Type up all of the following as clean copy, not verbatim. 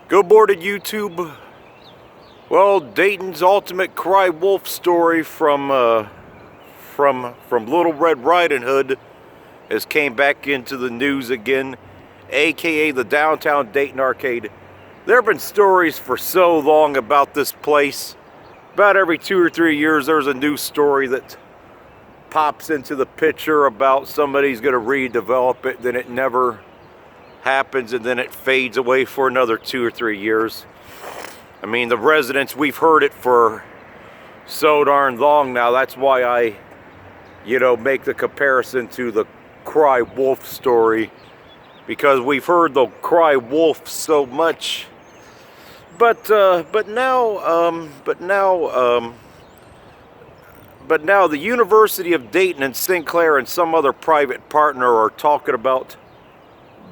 Good morning, YouTube. Well, Dayton's ultimate cry wolf story from Little Red Riding Hood has came back into the news again, aka the Downtown Dayton Arcade. There have been stories for so long about this place. About every 2 or 3 years, there's a new story that pops into the picture about somebody's going to redevelop it, then it never happens, and then it fades away for another 2 or 3 years. I mean, the residents, we've heard it for so darn long now. That's why I, make the comparison to the cry wolf story, because we've heard the cry wolf so much. But now the University of Dayton and Sinclair and some other private partner are talking about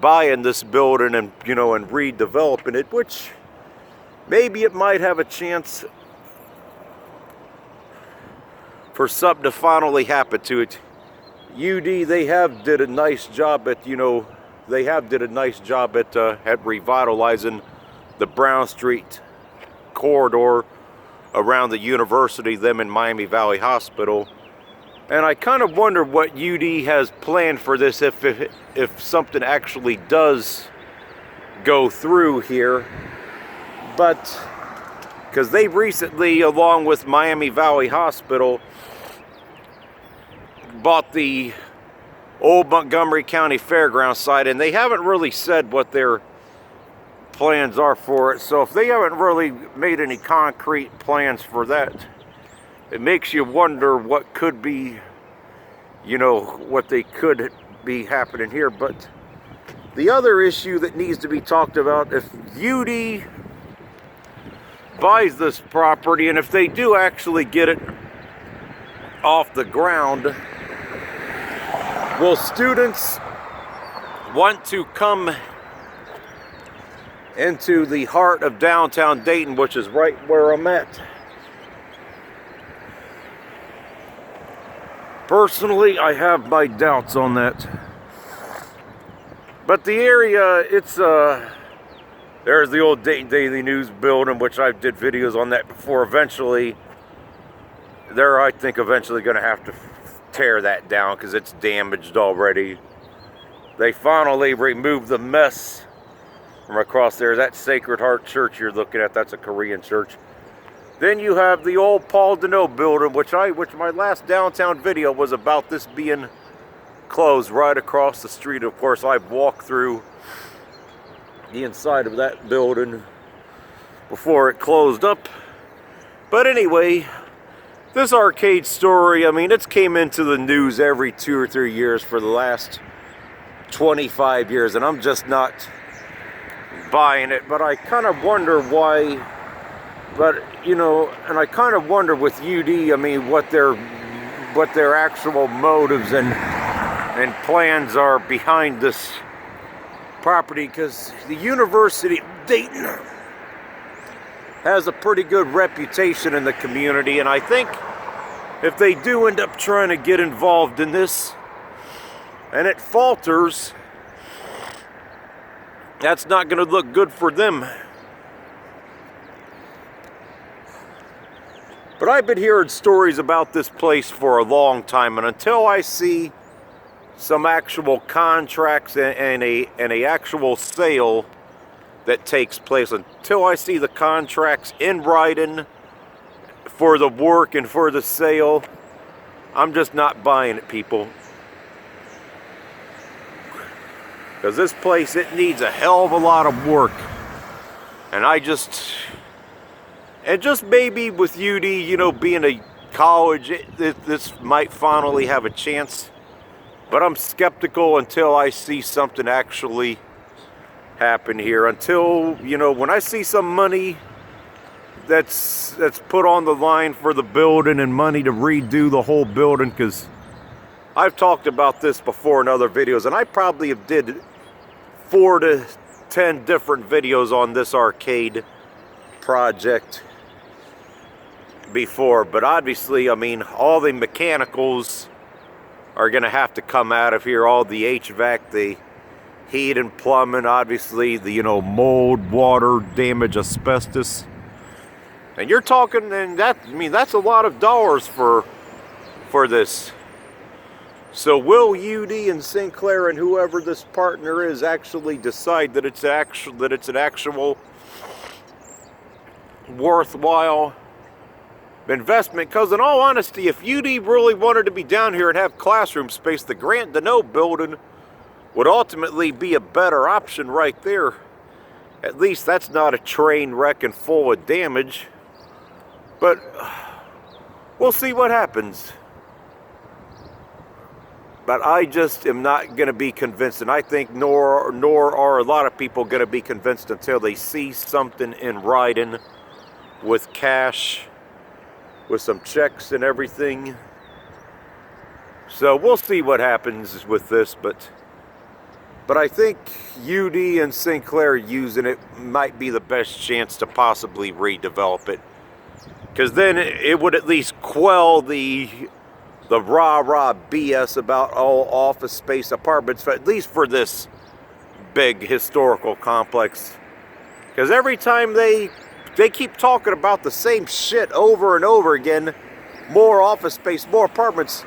buying this building and and redeveloping it, which maybe it might have a chance for something to finally happen to it. UD, they have did a nice job at at revitalizing the Brown Street corridor around the university, them in Miami Valley Hospital. And I kind of wonder what UD has planned for this if something actually does go through here. But because they recently, along with Miami Valley Hospital, bought the old Montgomery County Fairgrounds site, and they haven't really said what their plans are for it. So if they haven't really made any concrete plans for that, it makes you wonder what could be, what they could be happening here. But the other issue that needs to be talked about, if UD buys this property, and if they do actually get it off the ground, will students want to come into the heart of downtown Dayton, which is right where I'm at? Personally, I have my doubts on that. But the area, it's there's the old Dayton Daily News building, which I did videos on that before. Eventually, I think eventually going to have to tear that down because it's damaged already. They finally removed the mess from across there. That Sacred Heart Church you're looking at, that's a Korean church. Then you have the old Paul Deneau building, which my last downtown video was about this being closed right across the street. Of course, I've walked through the inside of that building before it closed up. But anyway, this arcade story, I mean, it's came into the news every 2 or 3 years for the last 25 years, and I'm just not buying it. But I kind of wonder why. But and I kind of wonder with UD, I mean, what their actual motives and plans are behind this property, because the University of Dayton has a pretty good reputation in the community, and I think if they do end up trying to get involved in this and it falters, that's not going to look good for them. But I've been hearing stories about this place for a long time, and until I see some actual contracts and a actual sale that takes place, until I see the contracts in writing for the work and for the sale, I'm just not buying it, people. Because this place, it needs a hell of a lot of work. And just maybe with UD, being a college, this might finally have a chance. But I'm skeptical until I see something actually happen here. Until, when I see some money that's put on the line for the building and money to redo the whole building, because I've talked about this before in other videos, and I probably have did 4 to 10 different videos on this arcade project before. But obviously, I mean, all the mechanicals are going to have to come out of here, all the HVAC, the heat and plumbing, obviously the, mold, water damage, asbestos. And you're talking, and that's a lot of dollars for this. So will UD and Sinclair and whoever this partner is actually decide that it's an actual worthwhile investment? Because in all honesty, if UD really wanted to be down here and have classroom space, the Grant Deneau building would ultimately be a better option right there. At least that's not a train wreck and full of damage. But we'll see what happens. But I just am not going to be convinced, and I think nor are a lot of people going to be convinced until they see something in writing with cash, with some checks and everything. So we'll see what happens with this, but I think UD and Sinclair using it might be the best chance to possibly redevelop it. Because then it would at least quell the rah-rah BS about all office space apartments, at least for this big historical complex. Because every time they keep talking about the same shit over and over again, more office space, more apartments,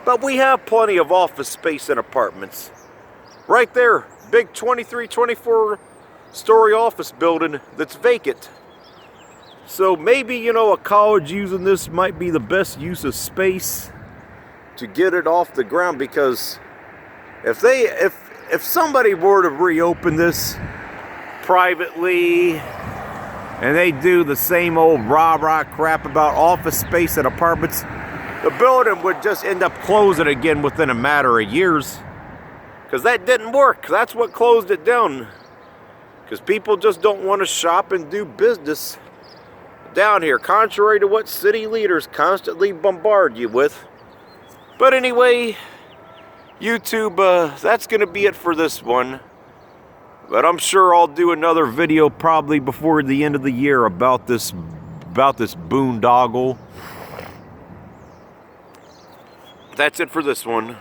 but we have plenty of office space and apartments. Right there, big 23, 24-story office building that's vacant. So maybe, a college using this might be the best use of space to get it off the ground, because if somebody were to reopen this privately and they do the same old rah-rah crap about office space and apartments, the building would just end up closing again within a matter of years, because that didn't work. That's what closed it down, because people just don't want to shop and do business down here, contrary to what city leaders constantly bombard you with. But anyway, YouTube, that's going to be it for this one. But I'm sure I'll do another video probably before the end of the year about this boondoggle. That's it for this one.